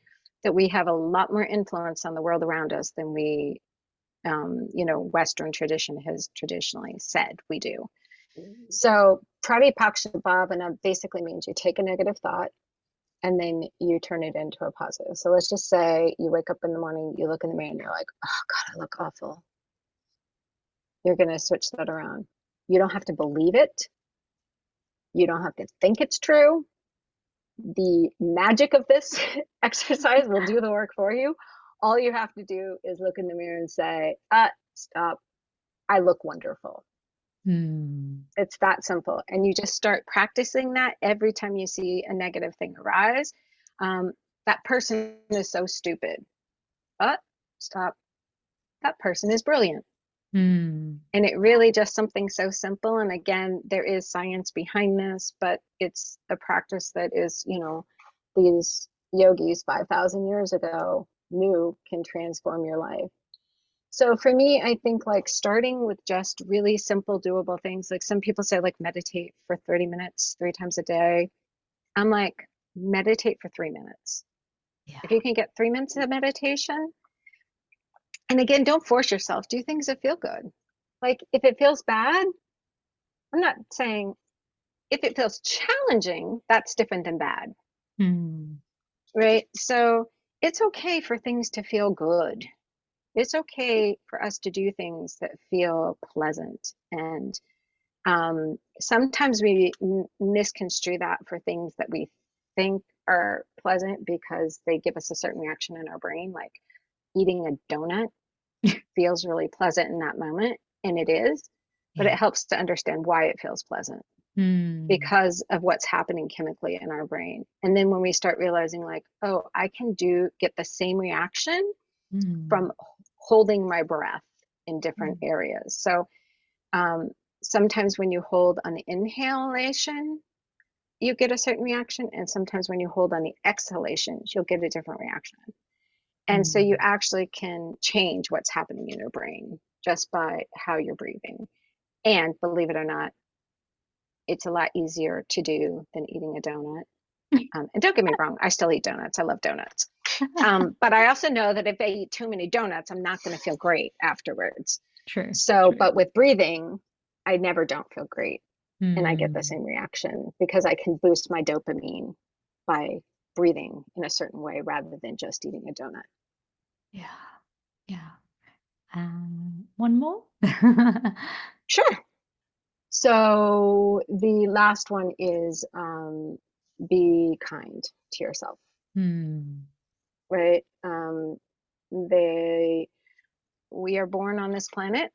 that we have a lot more influence on the world around us than Western tradition has traditionally said we do. So Pratipakshapavana basically means you take a negative thought and then you turn it into a positive. So let's just say you wake up in the morning, you look in the mirror and you're like, oh God, I look awful. You're going to switch that around. You don't have to believe it. You don't have to think it's true. The magic of this exercise will do the work for you. All you have to do is look in the mirror and say, stop. I look wonderful. Mm. It's that simple. And you just start practicing that every time you see a negative thing arise. Um, that person is so stupid. Stop. That person is brilliant. Mm. And it really just something so simple. And again, there is science behind this, but it's a practice that is, these yogis 5,000 years ago knew can transform your life. So for me, I think like starting with just really simple, doable things. Like some people say, like meditate for 30 minutes, 3 times a day. I'm like, meditate for 3 minutes. Yeah. If you can get 3 minutes of meditation, and again, don't force yourself, do things that feel good. Like if it feels bad, I'm not saying if it feels challenging, that's different than bad, Mm. right? So it's okay for things to feel good. It's okay for us to do things that feel pleasant. And sometimes we misconstrue that for things that we think are pleasant because they give us a certain reaction in our brain, like eating a donut feels really pleasant in that moment, and it is, but it Yeah. helps to understand why it feels pleasant Mm. because of what's happening chemically in our brain. And then when we start realizing, like, oh, I can get the same reaction Mm. from holding my breath in different Mm. areas. So, um, sometimes when you hold on the inhalation, you get a certain reaction, and sometimes when you hold on the exhalations, you'll get a different reaction. And so you actually can change what's happening in your brain just by how you're breathing. And believe it or not, it's a lot easier to do than eating a donut. And don't get me wrong, I still eat donuts. I love donuts. But I also know that if I eat too many donuts, I'm not going to feel great afterwards. True. But with breathing, I never don't feel great. And I get the same reaction because I can boost my dopamine by breathing in a certain way rather than just eating a donut. Yeah. One more? Sure. So the last one is be kind to yourself. Right? We are born on this planet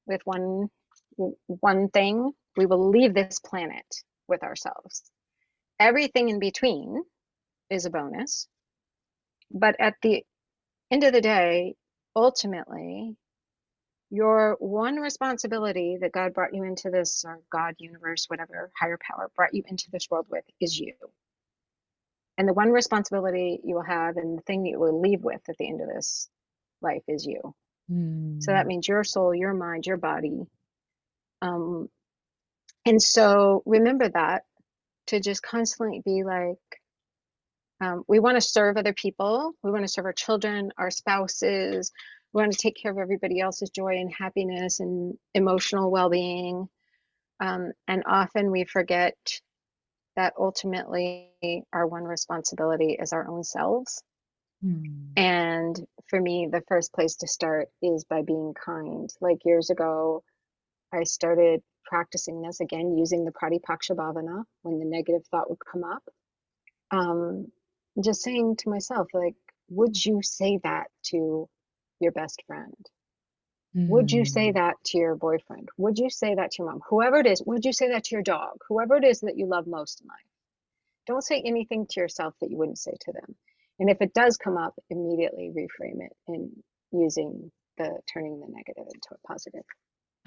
with one thing. We will leave this planet with ourselves. Everything in between is a bonus. But at the end of the day, ultimately, your one responsibility that God brought you into this, or God, universe, whatever, higher power brought you into this world with is you. And the one responsibility you will have and the thing that you will leave with at the end of this life is you. So that means your soul, your mind, your body. And so remember that, to just constantly be like, we want to serve other people. We want to serve our children, our spouses. We want to take care of everybody else's joy and happiness and emotional well-being. And often we forget that ultimately our one responsibility is our own selves. And for me, the first place to start is by being kind. Like years ago, I started practicing this again, using the Pratipaksha Bhavana when the negative thought would come up. Just saying to myself, like, would you say that to your best friend? Would you say that to your boyfriend? Would you say that to your mom? Whoever it is, would you say that to your dog? Whoever it is that you love most in life. Don't say anything to yourself that you wouldn't say to them. And if it does come up, immediately reframe it in using turning the negative into a positive.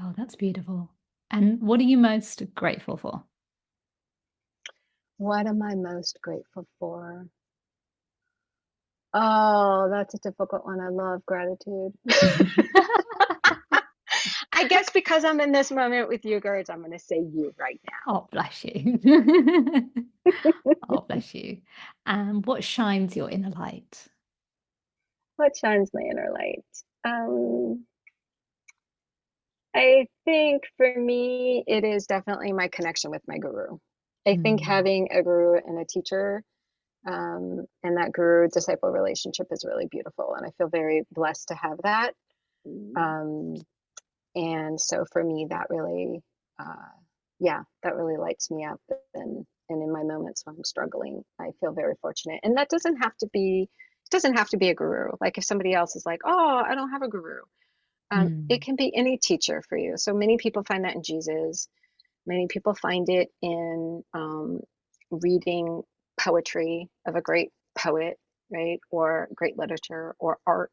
Oh, that's beautiful. And what are you most grateful for? What am I most grateful for? Oh, that's a difficult one. I love gratitude. I guess because I'm in this moment with you girls, I'm going to say you right now. Oh, bless you. Oh, bless you. And what shines your inner light? What shines my inner light? I think for me, it is definitely my connection with my guru. I think having a guru and a teacher and that guru disciple relationship is really beautiful. And I feel very blessed to have that. And so for me, that really, that really lights me up. And in my moments when I'm struggling, I feel very fortunate. And that doesn't have to be a guru. Like if somebody else is like, oh, I don't have a guru. It can be any teacher for you. So many people find that in Jesus. Many people find it in reading poetry of a great poet, right? Or great literature or art.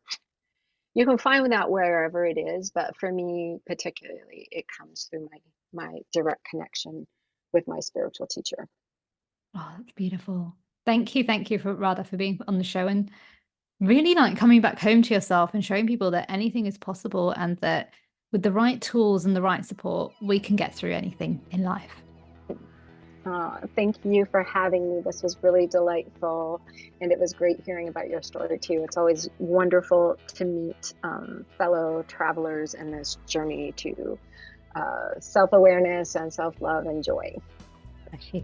You can find that wherever it is, but for me particularly, it comes through my direct connection with my spiritual teacher. Oh, that's beautiful. Thank you for Radha for being on the show and really like coming back home to yourself and showing people that anything is possible and that with the right tools and the right support, we can get through anything in life. Thank you for having me. This was really delightful, and it was great hearing about your story too. It's always wonderful to meet fellow travelers in this journey to self-awareness and self-love and joy. Thank you.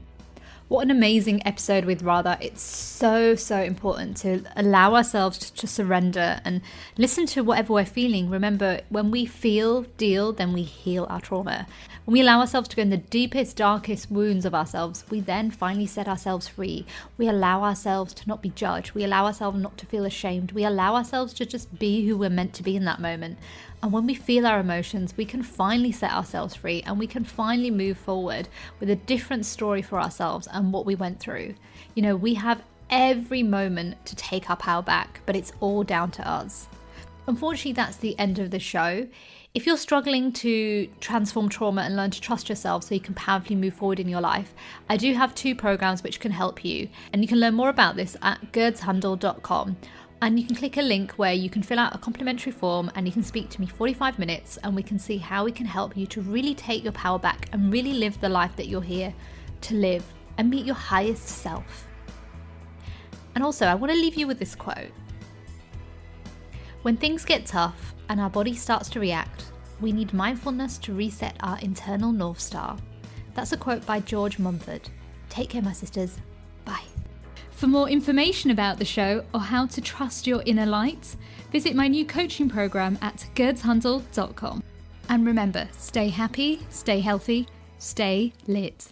What an amazing episode with Radha. It's so important to allow ourselves to surrender and listen to whatever we're feeling. Remember, when we feel, deal, then we heal our trauma. When we allow ourselves to go in the deepest, darkest wounds of ourselves, we then finally set ourselves free. We allow ourselves to not be judged. We allow ourselves not to feel ashamed. We allow ourselves to just be who we're meant to be in that moment. And when we feel our emotions, we can finally set ourselves free and we can finally move forward with a different story for ourselves and what we went through. You know, we have every moment to take our power back, but it's all down to us. Unfortunately, that's the end of the show. If you're struggling to transform trauma and learn to trust yourself so you can powerfully move forward in your life, I do have 2 programs which can help you. And you can learn more about this at gerdshandel.com. And you can click a link where you can fill out a complimentary form and you can speak to me 45 minutes and we can see how we can help you to really take your power back and really live the life that you're here to live and meet your highest self. And also, I want to leave you with this quote. When things get tough and our body starts to react, we need mindfulness to reset our internal North Star. That's a quote by George Mumford. Take care, my sisters. Bye. For more information about the show or how to trust your inner light, visit my new coaching program at gerdshandel.com. And remember, stay happy, stay healthy, stay lit.